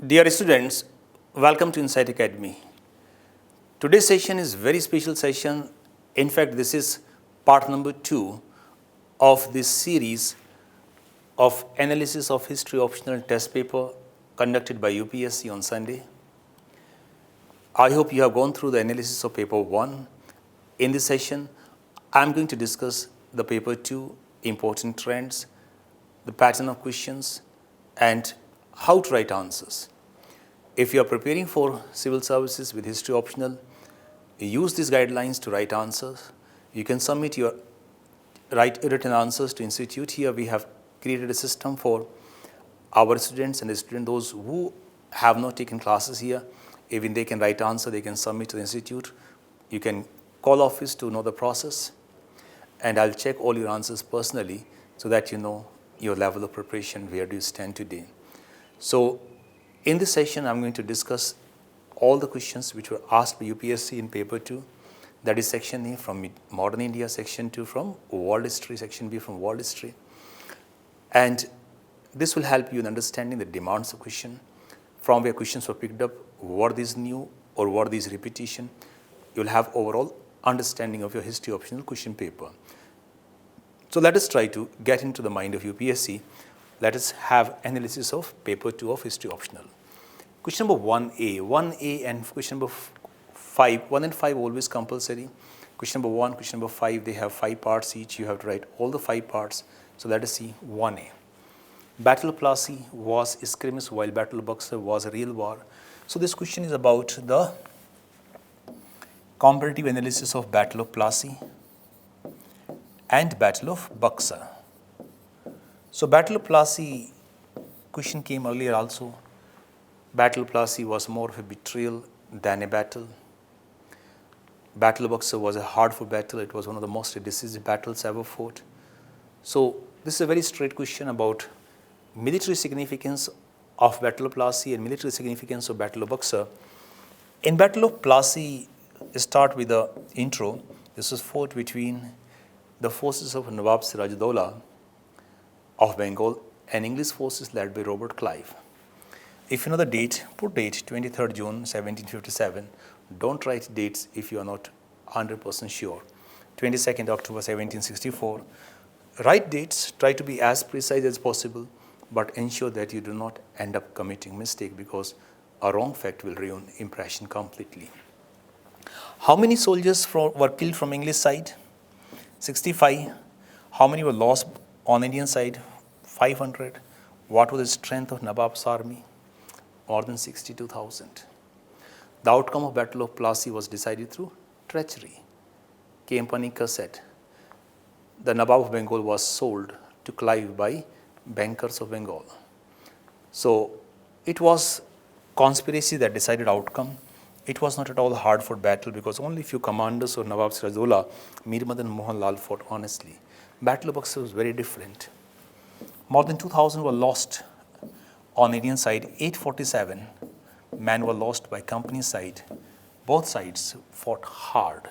Dear students, welcome to Insight Academy. Today's session is very special session. In fact, this is part number 2 of this series of analysis of history optional test paper conducted by UPSC on Sunday. I hope you have gone through the analysis of paper 1. In this session, I am going to discuss the paper 2 important trends, the pattern of questions, and how to write answers. If you are preparing for civil services with history optional, use these guidelines to write answers. You can submit your written answers to institute. Here we have created a system for our students and those who have not taken classes here. Even they can write answer, they can submit to the institute. You can call office to know the process, and I'll check all your answers personally so that you know your level of preparation, where do you stand today. So in this session, I'm going to discuss all the questions which were asked by UPSC in paper 2. That is section A from modern India, section 2 from world history, section B from world history. And this will help you in understanding the demands of question, from where questions were picked up, were these new or were these repetition. You'll have overall understanding of your history optional question paper. So let us try to get into the mind of UPSC. Let us have analysis of paper 2 of history optional. Question number 1A and question number 5, 1 and 5 always compulsory. Question number 1, question number 5, they have 5 parts each. You have to write all the 5 parts. So let us see 1A. Battle of Plassey was a skirmish while Battle of Buxar was a real war. So this question is about the comparative analysis of Battle of Plassey and Battle of Buxar. So Battle of Plassey question came earlier also. Battle of Plassey was more of a betrayal than a battle. Battle of Buxar was a hard-fought battle. It was one of the most decisive battles ever fought. So this is a very straight question about military significance of Battle of Plassey and military significance of Battle of Buxar. In Battle of Plassey, start with the intro. This was fought between the forces of Nawab Siraj-ud-Dowlah of Bengal and English forces led by Robert Clive. If you know the date, put date 23rd June 1757. Don't write dates if you are not 100% sure. 22nd October 1764. Write dates, try to be as precise as possible, but ensure that you do not end up committing mistake, because a wrong fact will ruin impression completely. How many soldiers were killed from English side? 65. How many were lost on Indian side? 500. What was the strength of Nawab's army? More than 62,000. The outcome of Battle of Plassey was decided through treachery. K. M. Panikar said the Nawab of Bengal was sold to Clive by bankers of Bengal. So it was conspiracy that decided outcome. It was not at all hard-fought battle, because only few commanders of Nawab Siraj-ud-Dowlah, Mir Madan Mohan Lal, fought honestly. Battle of Buxar was very different. More than 2,000 were lost on Indian side. 847 men were lost by company side. Both sides fought hard.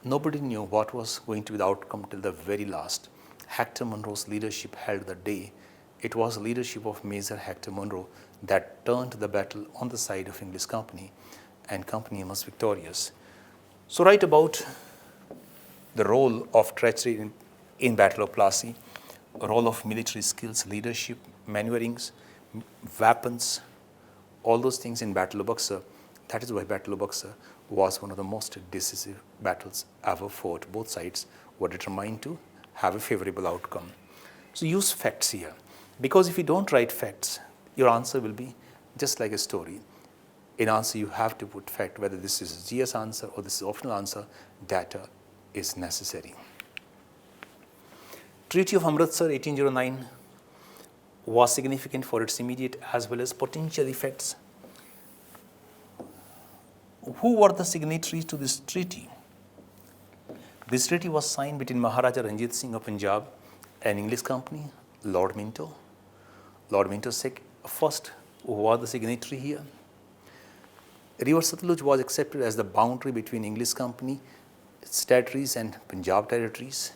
Nobody knew what was going to be the outcome till the very last. Hector Munro's leadership held the day. It was the leadership of Major Hector Munro that turned the battle on the side of English company, and company was victorious. So write about the role of treachery in Battle of Plassey, role of military skills, leadership, maneuverings, weapons, all those things in Battle of Buxar. That is why Battle of Buxar was one of the most decisive battles ever fought. Both sides were determined to have a favorable outcome. So use facts here, because if you don't write facts, your answer will be just like a story. In answer, you have to put fact, whether this is a GS answer or this is optional answer. Data is necessary. Treaty of Amritsar 1809 was significant for its immediate as well as potential effects. Who were the signatories to this treaty? This treaty was signed between Maharaja Ranjit Singh of Punjab and English company, Lord Minto. Lord Minto first was the signatory here. River Satluj was accepted as the boundary between English company, its territories, and Punjab territories.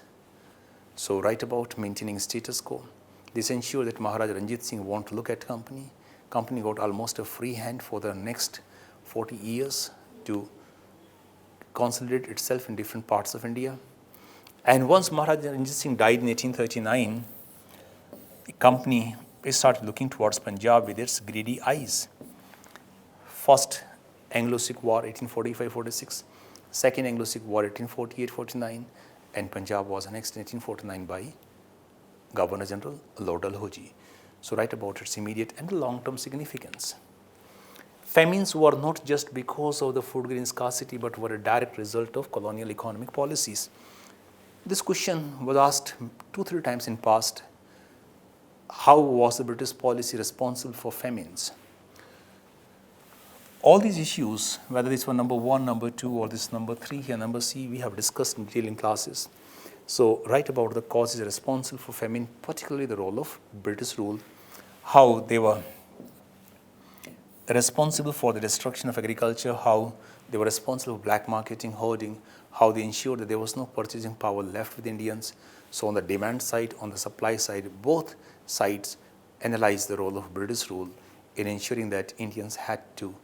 So write about maintaining status quo. This ensured that Maharaja Ranjit Singh won't look at company. Company got almost a free hand for the next 40 years to consolidate itself in different parts of India. And once Maharaja Ranjit Singh died in 1839, the company started looking towards Punjab with its greedy eyes. First Anglo-Sikh War 1845-46, Second Anglo-Sikh War 1848-49, and Punjab was annexed in 1849 by Governor General Lord Dalhousie. So write about its immediate and long-term significance. Famines were not just because of the food grain scarcity, but were a direct result of colonial economic policies. This question was asked 2-3 times in past. How was the British policy responsible for famines? All these issues, whether this were number 1, number 2, or this number 3 here, number C, we have discussed in detail in classes. So write about the causes responsible for famine, particularly the role of British rule, how they were responsible for the destruction of agriculture, how they were responsible for black marketing, hoarding, how they ensured that there was no purchasing power left with Indians. So on the demand side, on the supply side, both sides analyzed the role of British rule in ensuring that Indians had to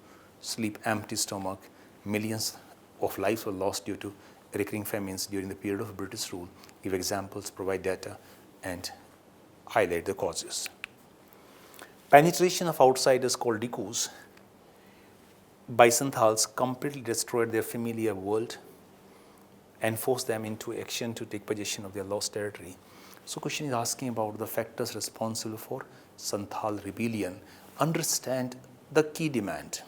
sleep empty stomach. Millions of lives were lost due to recurring famines during the period of British rule. Give examples, provide data, and highlight the causes. Penetration of outsiders called Dikus by Santhals completely destroyed their familiar world and forced them into action to take possession of their lost territory. So question is asking about the factors responsible for Santhal rebellion. Understand the key demand.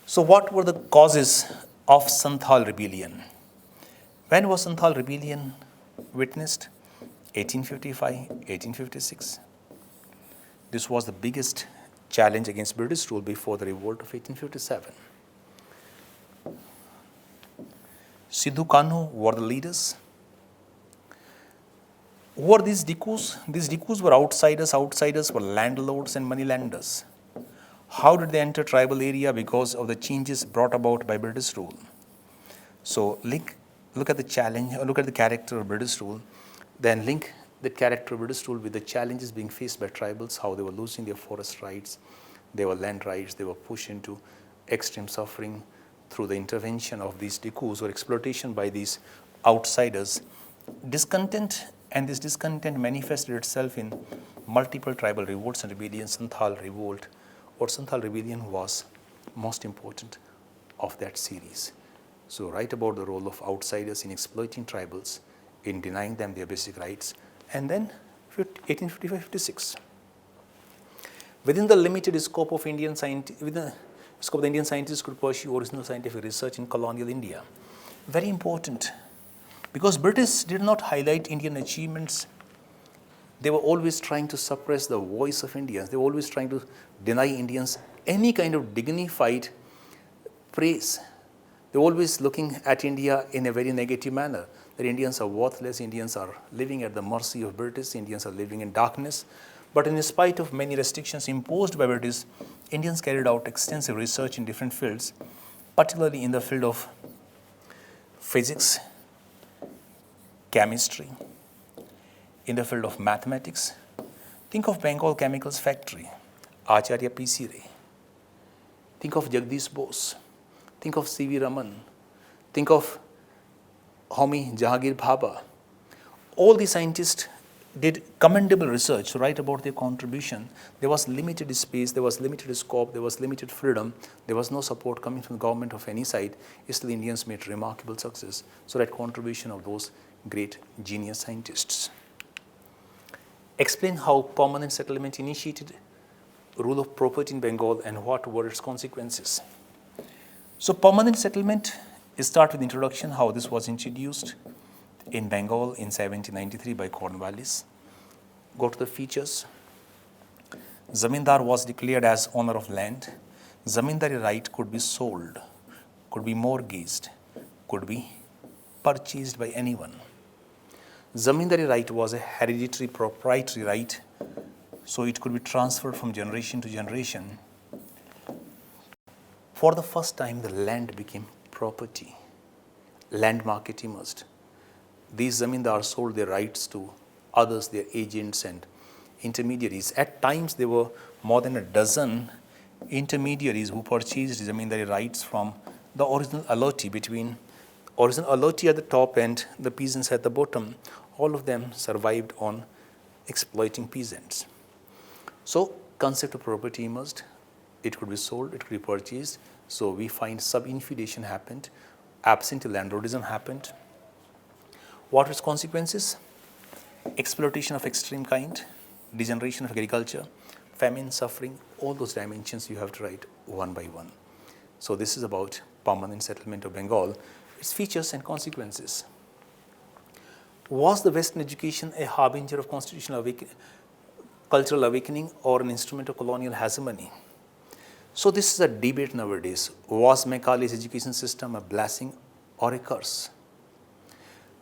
So what were the causes of Santhal rebellion? When was Santhal rebellion witnessed? 1855, 1856. This was the biggest challenge against British rule before the revolt of 1857. Sidhu Kanhu were the leaders. Who were these Dikus? These Dikus were outsiders. Outsiders were landlords and moneylenders. How did they enter tribal area? Because of the changes brought about by British rule. So look at the challenge, or look at the character of British rule, then link the character of British rule with the challenges being faced by tribals, how they were losing their forest rights, their land rights, they were pushed into extreme suffering through the intervention of these Dikus or exploitation by these outsiders. Discontent, and this discontent manifested itself in multiple tribal revolts and rebellions. Santhal revolt or Santhal rebellion was most important of that series. So write about the role of outsiders in exploiting tribals, in denying them their basic rights, and then 1855-56. Within the limited scope of Indian scientists, within the scope the Indian scientists could pursue original scientific research in colonial India. Very important, because British did not highlight Indian achievements. They were always trying to suppress the voice of Indians. They were always trying to deny Indians any kind of dignified praise. They were always looking at India in a very negative manner, that Indians are worthless, Indians are living at the mercy of British, Indians are living in darkness. But in spite of many restrictions imposed by British, Indians carried out extensive research in different fields, particularly in the field of physics, chemistry, in the field of mathematics. Think of Bengal Chemicals Factory, Acharya P.C. Ray. Think of Jagdish Bose. Think of C.V. Raman. Think of Homi Jahangir Bhabha. All the scientists did commendable research to write about their contribution. There was limited space, there was limited scope, there was limited freedom, there was no support coming from the government of any side. Still, Indians made remarkable success. So that contribution of those great genius scientists. Explain how permanent settlement initiated rule of property in Bengal and what were its consequences. So permanent settlement, start with introduction, how this was introduced in Bengal in 1793 by Cornwallis. Go to the features. Zamindar was declared as owner of land. Zamindari right could be sold, could be mortgaged, could be purchased by anyone. Zamindari right was a hereditary proprietary right, so it could be transferred from generation to generation. For the first time, the land became property. Land market emerged. These zamindars sold their rights to others, their agents and intermediaries. At times, they were more than a dozen intermediaries who purchased zamindari rights from the original allotee at the top and the peasants at the bottom. All of them survived on exploiting peasants. So concept of property emerged. It could be sold, it could be purchased. So we find sub-infeudation happened, absentee landlordism happened. What was consequences? Exploitation of extreme kind, degeneration of agriculture, famine, suffering, all those dimensions you have to write one by one. So this is about permanent settlement of Bengal, its features and consequences. Was the Western education a harbinger of constitutional cultural awakening or an instrument of colonial hegemony? So this is a debate nowadays. Was Macaulay's education system a blessing or a curse?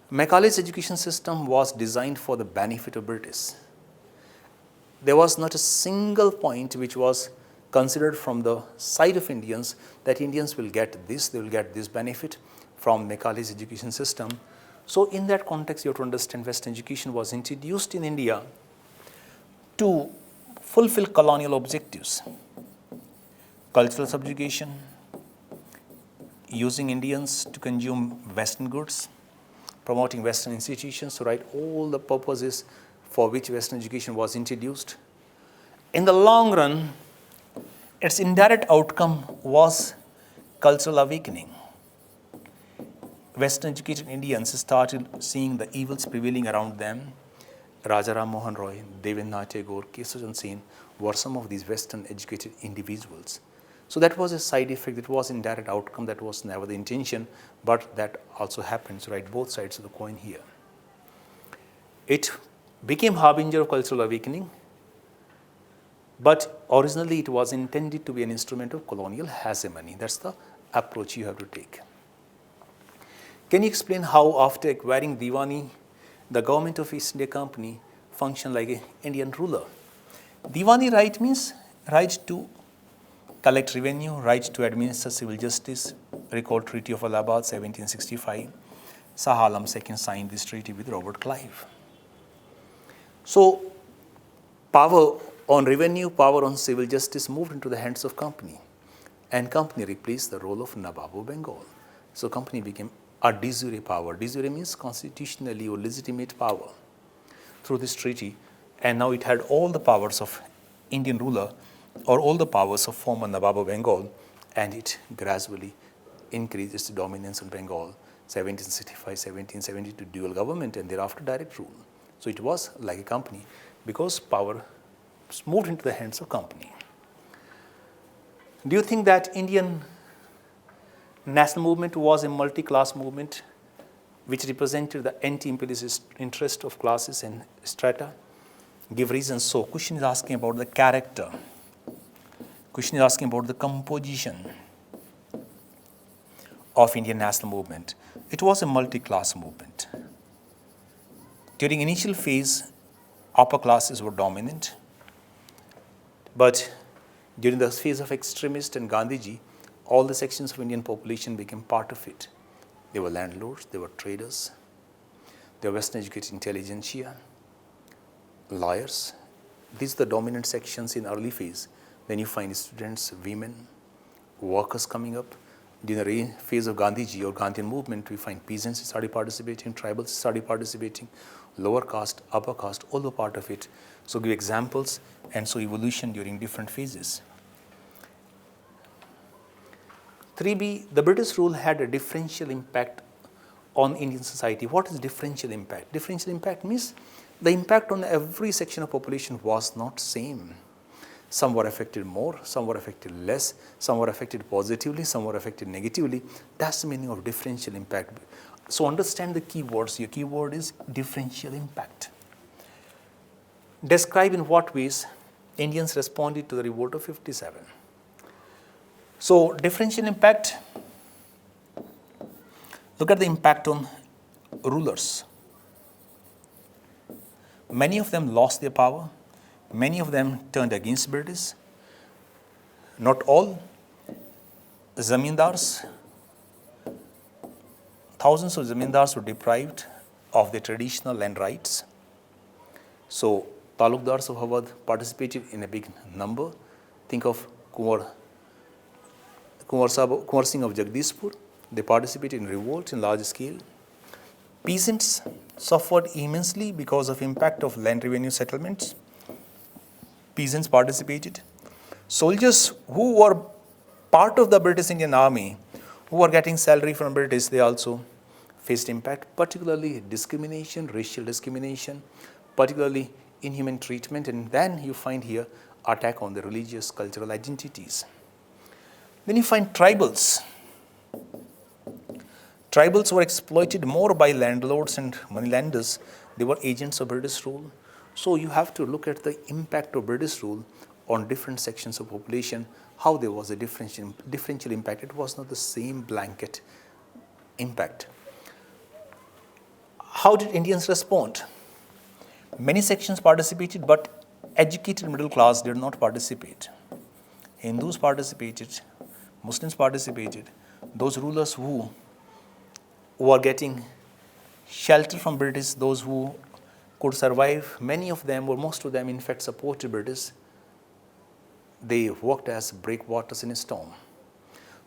Macaulay's education system was designed for the benefit of British. There was not a single point which was considered from the side of Indians that Indians will get this, they will get this benefit from Macaulay's education system. So in that context, you have to understand Western education was introduced in India to fulfill colonial objectives. Cultural subjugation, using Indians to consume Western goods, promoting Western institutions, so right, all the purposes for which Western education was introduced. In the long run, its indirect outcome was cultural awakening. Western educated Indians started seeing the evils prevailing around them. Raja Ram Mohan Roy, Devendra Tagore, Keshav Sen were some of these Western educated individuals. So that was a side effect, that was indirect outcome, that was never the intention, but that also happens, right? Both sides of the coin here. It became harbinger of cultural awakening, but originally it was intended to be an instrument of colonial hegemony. That's the approach you have to take. Can you explain how after acquiring Diwani, the government of East India Company functioned like an Indian ruler? Diwani right means right to collect revenue, right to administer civil justice, record Treaty of Allahabad 1765. Shah Alam II signed this treaty with Robert Clive. So power on revenue, power on civil justice moved into the hands of company, and company replaced the role of Nawab of Bengal. So company became a de jure power. De jure means constitutionally or legitimate power through this treaty, and now it had all the powers of Indian ruler or all the powers of former Nawab of Bengal, and it gradually increased its dominance in Bengal, 1765, 1772 dual government, and thereafter direct rule. So it was like a company because power moved into the hands of company. Do you think that Indian national movement was a multi-class movement which represented the anti-imperialist interest of classes and strata? Give reasons. So question is asking about the character. Question is asking about the composition of Indian national movement. It was a multi-class movement. During initial phase, upper classes were dominant, but during the phase of extremists and Gandhiji, all the sections of Indian population became part of it. They were landlords, they were traders, they were Western educated intelligentsia, lawyers. These are the dominant sections in early phase. Then you find students, women, workers coming up. During the phase of Gandhiji or Gandhian movement, we find peasants started participating, tribals started participating, lower caste, upper caste, all the part of it. So give examples, and so evolution during different phases. 3B, the British rule had a differential impact on Indian society. What is differential impact? Differential impact means the impact on every section of population was not same. Some were affected more, some were affected less, some were affected positively, some were affected negatively. That's the meaning of differential impact. So understand the keywords. Your keyword is differential impact. Describe in what ways Indians responded to the revolt of 57. So differential impact, look at the impact on rulers. Many of them lost their power. Many of them turned against British. Not all. Zamindars, thousands of zamindars were deprived of their traditional land rights. So Talukdars of Awadh participated in a big number. Think of Kunwar Singh of Jagdishpur. They participated in revolt in large scale. Peasants suffered immensely because of impact of land revenue settlements. Peasants participated. Soldiers who were part of the British Indian Army, who were getting salary from British, they also faced impact, particularly discrimination, racial discrimination, particularly inhuman treatment, and then you find here attack on the religious cultural identities. Then you find tribals. Tribals were exploited more by landlords and moneylenders. They were agents of British rule. So you have to look at the impact of British rule on different sections of population, how there was a differential impact. It was not the same blanket impact. How did Indians respond? Many sections participated, but educated middle class did not participate. Hindus participated, Muslims participated. Those rulers who were getting shelter from British, those who could survive, many of them, or most of them, in fact, supported British. They worked as breakwaters in a storm.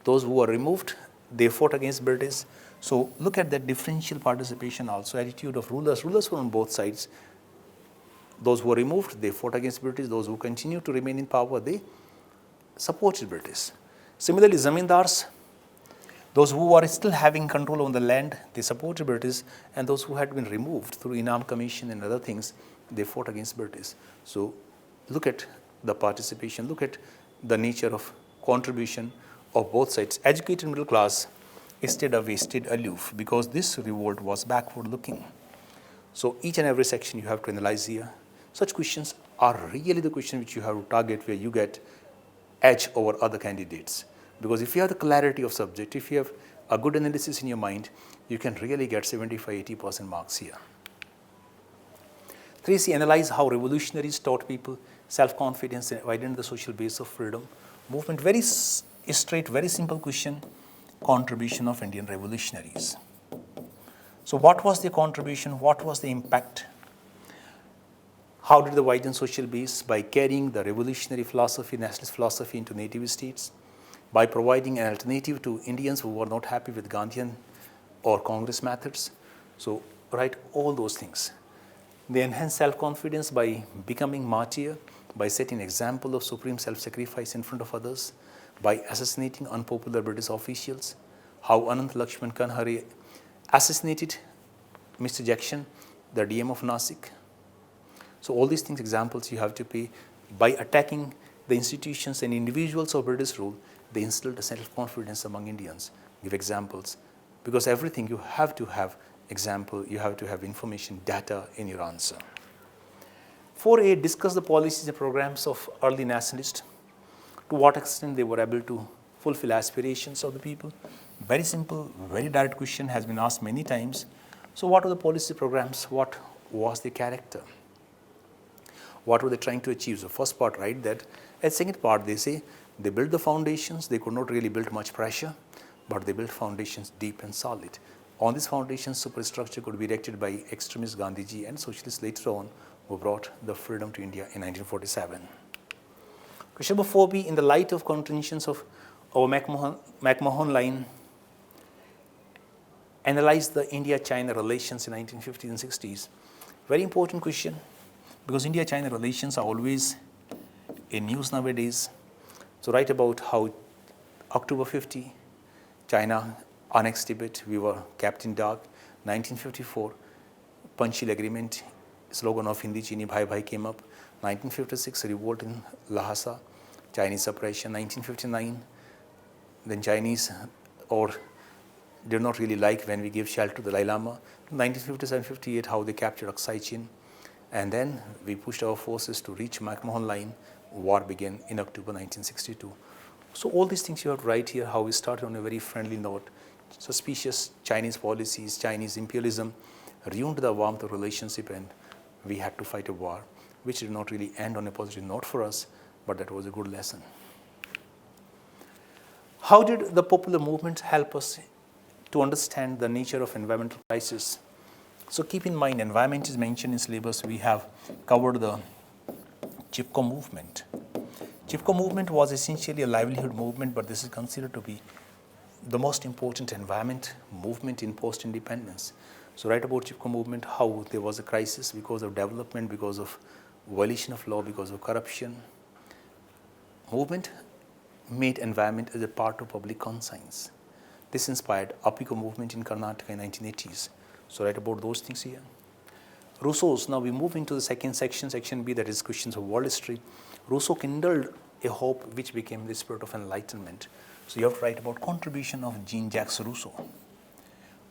Those who were removed, they fought against British. So look at that differential participation also, attitude of rulers. Rulers were on both sides. Those who were removed, they fought against British. Those who continued to remain in power, they supported British. Similarly, zamindars, those who were still having control on the land, they supported British, and those who had been removed through Inam Commission and other things, they fought against British. So look at the participation, look at the nature of contribution of both sides. Educated middle class stayed away, stayed aloof, because this revolt was backward looking. So each and every section you have to analyze here. Such questions are really the question which you have to target, where you get edge over other candidates. Because if you have the clarity of subject, if you have a good analysis in your mind, you can really get 75-80% marks here. 3C, analyze how revolutionaries taught people self-confidence and widened the social base of freedom movement. Very straight, very simple question. Contribution of Indian revolutionaries. So what was the contribution? What was the impact? How did they widen social base? By carrying the revolutionary philosophy, nationalist philosophy into native states, by providing an alternative to Indians who were not happy with Gandhian or Congress methods. So write all those things. They enhance self-confidence by becoming martyr, by setting an example of supreme self-sacrifice in front of others, by assassinating unpopular British officials, how Anant Lakshman Kanhare assassinated Mr. Jackson, the DM of Nasik. So all these things, examples you have to pay. By attacking the institutions and individuals of British rule, they instilled a self-confidence among Indians. Give examples. Because everything you have to have example, you have to have information, data in your answer. 4A, discuss the policies and programs of early nationalists. To what extent they were able to fulfill aspirations of the people. Very simple, very direct question, has been asked many times. So what were the policy programs? What was the character? What were they trying to achieve? So first part, right, that. And second part, they say they built the foundations. They could not really build much pressure, but they built foundations deep and solid. On this foundation, superstructure could be erected by extremist Gandhiji and socialists later on, who brought the freedom to India in 1947. Question number 4B, in the light of contentions of our McMahon line, analyze the India-China relations in 1950s and 60s. Very important question, because India-China relations are always in news nowadays. So write about how October 50, China annexed Tibet, we were kept in dark. 1954, Panchshil Agreement, slogan of Hindi Chini Bhai Bhai came up. 1956, revolt in Lhasa, Chinese suppression. 1959, then Chinese did not really like when we gave shelter to the Dalai Lama. 1957-58, how they captured Aksai Chin. And then we pushed our forces to reach McMahon line. War began in October 1962. So all these things you have to write here, how we started on a very friendly note. Suspicious Chinese policies, Chinese imperialism ruined the warmth of relationship, and we had to fight a war, which did not really end on a positive note for us, but that was a good lesson. How did the popular movement help us to understand the nature of environmental crisis? So keep in mind, environment is mentioned in syllabus. We have covered the Chipko Movement. Chipko Movement was essentially a livelihood movement, but this is considered to be the most important environment movement in post-independence. So write about Chipko Movement, how there was a crisis because of development, because of violation of law, because of corruption. Movement made environment as a part of public conscience. This inspired Apiko movement in Karnataka in 1980s. So write about those things here. Rousseau's, now we move into the second section, section B, that is questions of world history. Rousseau kindled a hope which became the spirit of enlightenment. So you have to write about contribution of Jean-Jacques Rousseau,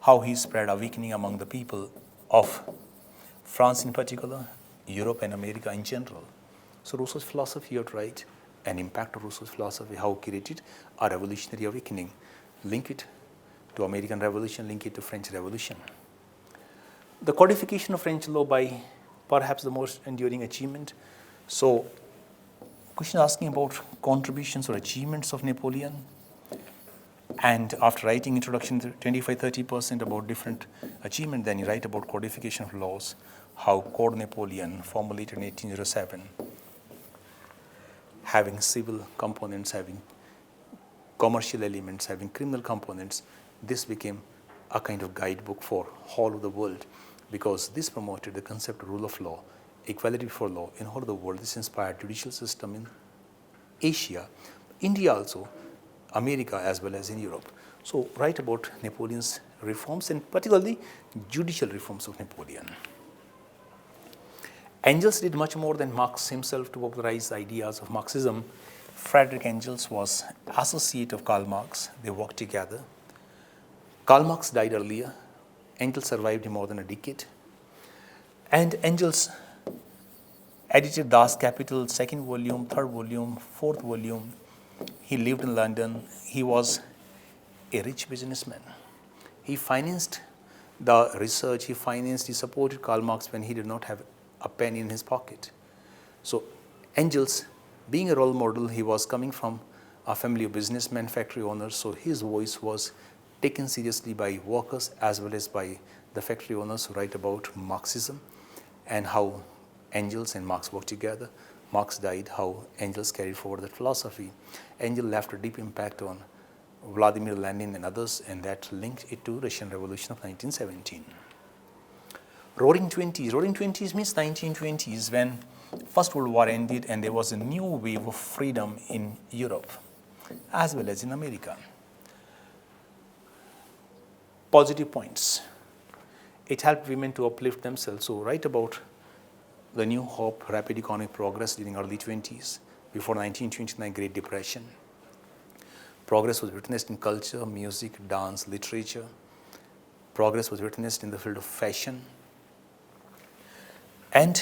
how he spread awakening among the people of France in particular, Europe and America in general. So Rousseau's philosophy you have to write, an impact of Rousseau's philosophy, how he created a revolutionary awakening. Link it to American Revolution, link it to French Revolution. The codification of French law by perhaps the most enduring achievement. So question asking about contributions or achievements of Napoleon. And after writing introduction to 25-30% about different achievements, then you write about codification of laws, how Code Napoleon formulated in 1807, having civil components, having commercial elements, having criminal components. This became a kind of guidebook for all of the world because this promoted the concept of rule of law, equality before law in all of the world. This inspired judicial system in Asia, India also, America as well as in Europe. So write about Napoleon's reforms and particularly judicial reforms of Napoleon. Engels did much more than Marx himself to popularize the ideas of Marxism. Friedrich Engels was associate of Karl Marx. They worked together. Karl Marx died earlier. Engels survived him more than a decade. And Engels edited Das Kapital, second volume, third volume, fourth volume. He lived in London. He was a rich businessman. He financed the research. He supported Karl Marx when he did not have a penny in his pocket. So Engels, being a role model, he was coming from a family of businessmen, factory owners, so his voice was taken seriously by workers as well as by the factory owners who write about Marxism and how Engels and Marx worked together. Marx died, how Engels carried forward that philosophy. Engels left a deep impact on Vladimir Lenin and others, and that linked it to Russian Revolution of 1917. Roaring 20s. Roaring 20s means 1920s when First World War ended and there was a new wave of freedom in Europe as well as in America. Positive points. It helped women to uplift themselves. So write about the new hope, rapid economic progress during early 20s, before 1929 Great Depression. Progress was witnessed in culture, music, dance, literature. Progress was witnessed in the field of fashion. And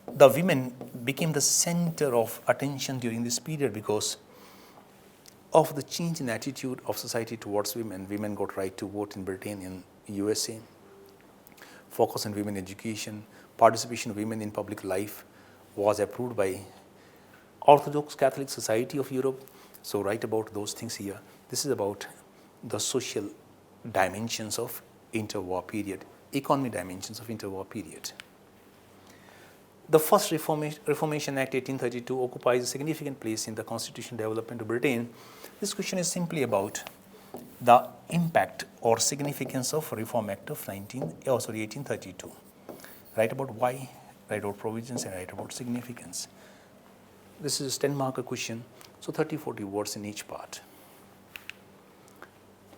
the women became the center of attention during this period because of the change in attitude of society towards women. Women got right to vote in Britain and USA. Focus on women education, participation of women in public life was approved by Orthodox Catholic Society of Europe. So write about those things here. This is about the social dimensions of interwar period, economic dimensions of interwar period. The first Reformation Act 1832 occupies a significant place in the constitutional development of Britain. This question is simply about the impact or significance of Reform Act of 1832. Write about why, write about provisions, and write about significance. This is a 10-marker question, so 30-40 words in each part.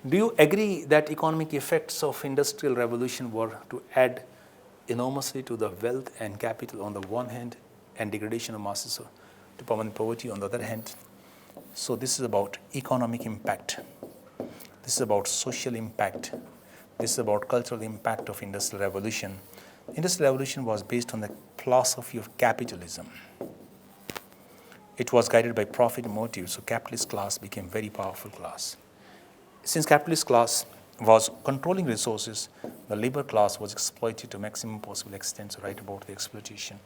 Do you agree that economic effects of Industrial Revolution were to add enormously to the wealth and capital on the one hand and degradation of masses to permanent poverty on the other hand? So this is about economic impact. This is about social impact. This is about cultural impact of Industrial Revolution. Industrial Revolution was based on the philosophy of capitalism. It was guided by profit motives, so capitalist class became very powerful class. Since capitalist class was controlling resources, the labor class was exploited to maximum possible extent, so write about the exploitation.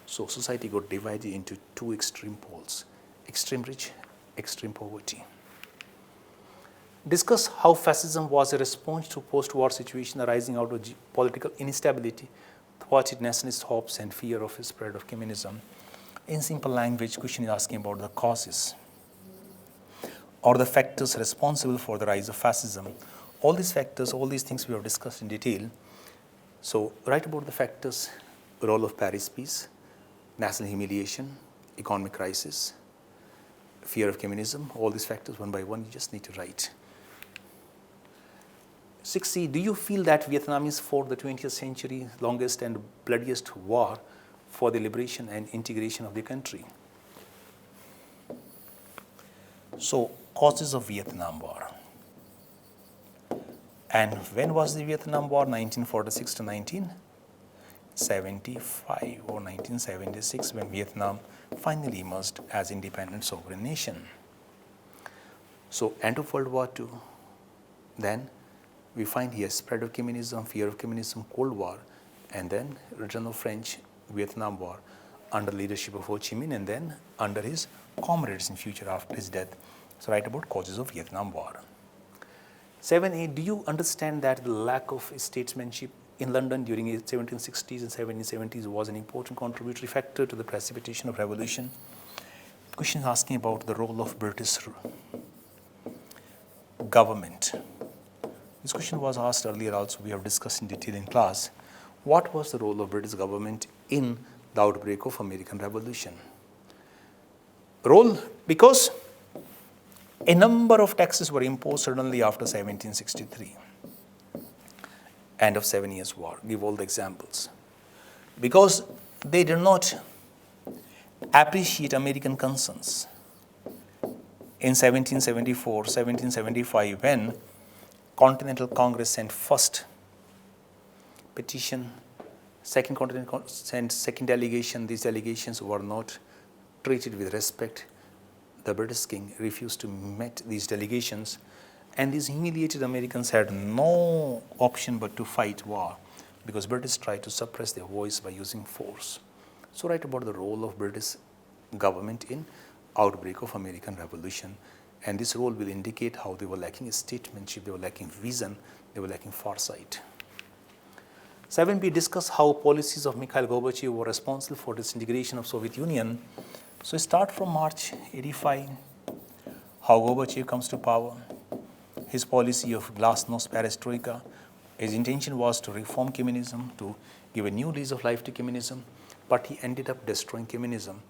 So society got divided into two extreme poles, extreme rich, extreme poverty. Discuss how fascism was a response to post-war situation arising out of political instability, thwarted nationalist hopes and fear of the spread of communism. In simple language, question is asking about the causes or the factors responsible for the rise of fascism. All these factors, all these things we have discussed in detail. So write about the factors: role of Paris peace, national humiliation, economic crisis, fear of communism. All these factors one by one you just need to write. 6C, do you feel that Vietnamese fought the 20th century longest and bloodiest war for the liberation and integration of the country? So, causes of Vietnam War. And when was the Vietnam War? 1946 to 1975 or 1976, when Vietnam finally emerged as independent sovereign nation. So, end of World War II. Then we find here spread of communism, fear of communism, Cold War, and then return of French Vietnam War under leadership of Ho Chi Minh, and then under his comrades in future after his death. So write about causes of Vietnam War. 7A, do you understand that the lack of statesmanship in London during the 1760s and 1770s was an important contributory factor to the precipitation of revolution? Question is asking about the role of British government. This question was asked earlier also, we have discussed in detail in class. What was the role of British government in the outbreak of American Revolution? Role, because a number of taxes were imposed suddenly after 1763. End of 7 Years' War. Give all the examples. Because they did not appreciate American concerns. In 1774, 1775, when Continental Congress sent first petition, second Continental sent second delegation, these delegations were not treated with respect. The British king refused to meet these delegations, and these humiliated Americans had no option but to fight war, because British tried to suppress their voice by using force. So write about the role of British government in outbreak of American Revolution, and this role will indicate how they were lacking statesmanship, they were lacking vision, they were lacking foresight. 7B, discuss how policies of Mikhail Gorbachev were responsible for disintegration of Soviet Union. So start from March 85, how Gorbachev comes to power, his policy of glasnost perestroika. His intention was to reform communism, to give a new lease of life to communism, but he ended up destroying communism.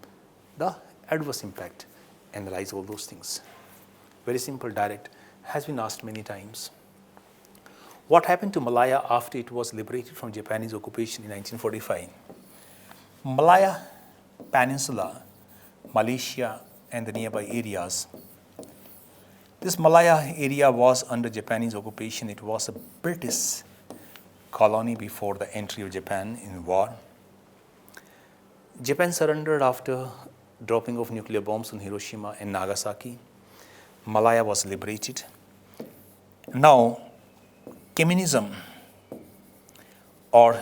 The adverse impact, analyze all those things. Very simple, direct, has been asked many times. What happened to Malaya after it was liberated from Japanese occupation in 1945? Malaya Peninsula, Malaysia and the nearby areas. This Malaya area was under Japanese occupation. It was a British colony before the entry of Japan in war. Japan surrendered after dropping of nuclear bombs on Hiroshima and Nagasaki. Malaya was liberated. Now, communism, or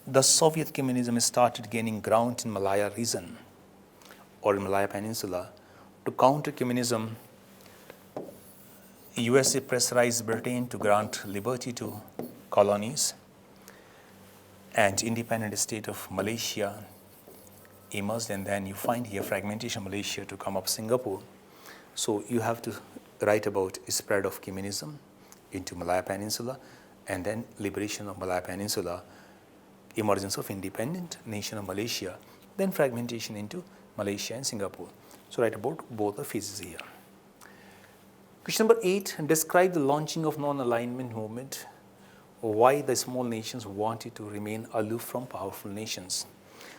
the Soviet communism, started gaining ground in Malaya region or in Malaya Peninsula. To counter communism, USA pressurized Britain to grant liberty to colonies, and independent state of Malaysia emerged, and then you find here fragmentation of Malaysia to come up Singapore. So you have to write about spread of communism into Malaya Peninsula, and then liberation of Malaya Peninsula, emergence of independent nation of Malaysia, then fragmentation into Malaysia and Singapore. So write about both the phases here. Question number 8, describe the launching of non-alignment movement, why the small nations wanted to remain aloof from powerful nations.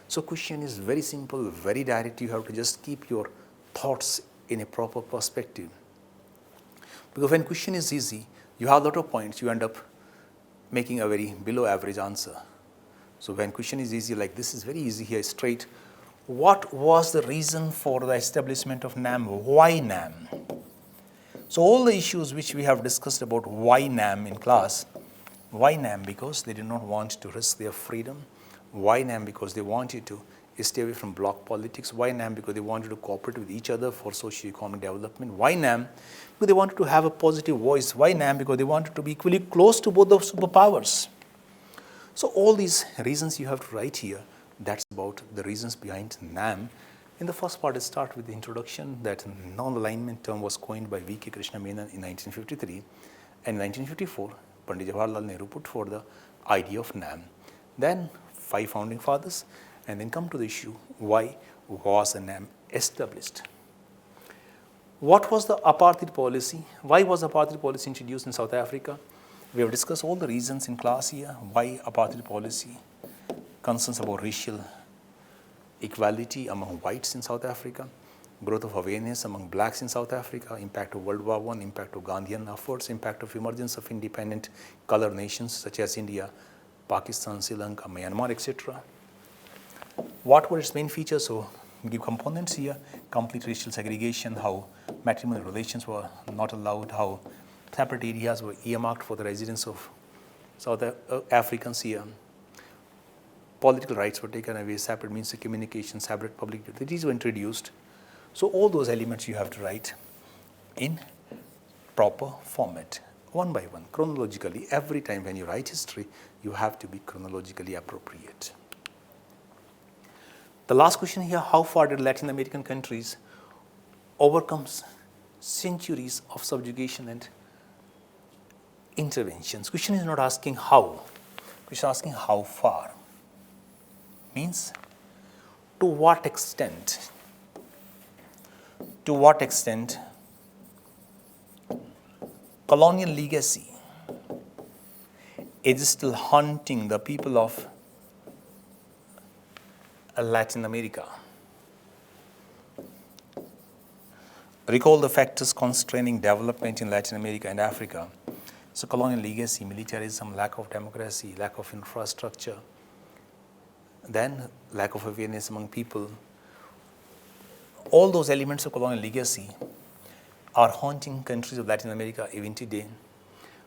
So question is very simple, very direct. You have to just keep your thoughts in a proper perspective. Because when question is easy, you have a lot of points, you end up making a very below average answer. So when question is easy, like this is very easy here, straight. What was the reason for the establishment of NAM? Why NAM? So all the issues which we have discussed about why NAM in class. Why NAM? Because they did not want to risk their freedom. Why NAM? Because they wanted to stay away from bloc politics. Why NAM? Because they wanted to cooperate with each other for socio-economic development. Why NAM? Because they wanted to have a positive voice. Why NAM? Because they wanted to be equally close to both the superpowers. So all these reasons you have to write here. That's about the reasons behind NAM. In the first part, I start with the introduction that non-alignment term was coined by V.K. Krishna Menon in 1953. And in 1954, Pandit Jawaharlal Nehru put forward the idea of NAM. Then 5 founding fathers, and then come to the issue, why was a NAM established? What was the apartheid policy? Why was apartheid policy introduced in South Africa? We have discussed all the reasons in class here, why apartheid policy, concerns about racial equality among whites in South Africa, growth of awareness among blacks in South Africa, impact of World War I, impact of Gandhian efforts, impact of emergence of independent color nations such as India, Pakistan, Sri Lanka, Myanmar, etc. What were its main features? So, we give components here, complete racial segregation, how matrimonial relations were not allowed, how separate areas were earmarked for the residents of South Africans here. Political rights were taken away, separate means of communication, separate public utilities were introduced. So all those elements you have to write in proper format, one by one, chronologically. Every time when you write history, you have to be chronologically appropriate. The last question here, how far did Latin American countries overcome centuries of subjugation and interventions? Question is not asking how, question is asking how far. Means to what extent colonial legacy is still haunting the people of Latin America. Recall the factors constraining development in Latin America and Africa. So colonial legacy, militarism, lack of democracy, lack of infrastructure, then lack of awareness among people. All those elements of colonial legacy are haunting countries of Latin America even today.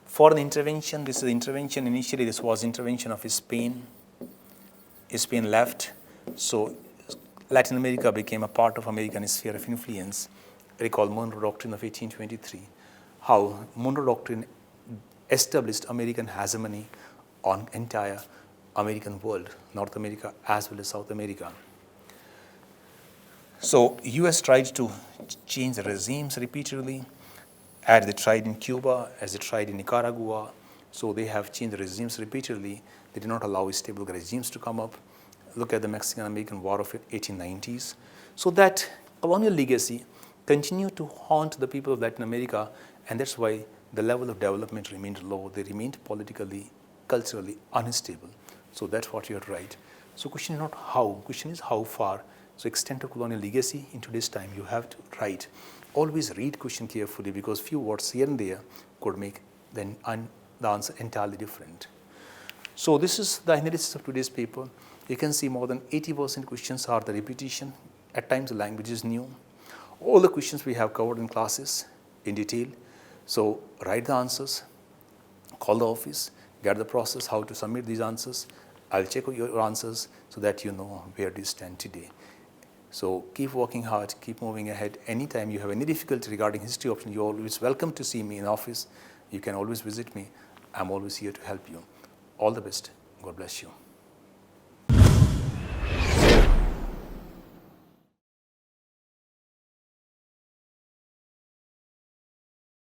For the intervention, this is the intervention, initially this was intervention of Spain. Spain left, so Latin America became a part of American sphere of influence. Recall Monroe Doctrine of 1823, how Monroe Doctrine established American hegemony on entire American world, North America as well as South America. So US tried to change the regimes repeatedly, as they tried in Cuba, as they tried in Nicaragua. So they have changed the regimes repeatedly. They did not allow stable regimes to come up. Look at the Mexican-American War of 1890s. So that colonial legacy continued to haunt the people of Latin America, and that's why the level of development remained low. They remained politically, culturally unstable. So that's what you have to write. So question is not how, question is how far. So extent of colonial legacy in today's time you have to write. Always read question carefully, because few words here and there could make the answer entirely different. So this is the analysis of today's paper. You can see more than 80% questions are the repetition. At times the language is new. All the questions we have covered in classes in detail. So write the answers, call the office, get the process, how to submit these answers. I'll check your answers so that you know where do you stand today. So keep working hard, keep moving ahead. Anytime you have any difficulty regarding history option, you're always welcome to see me in office. You can always visit me. I'm always here to help you. All the best. God bless you.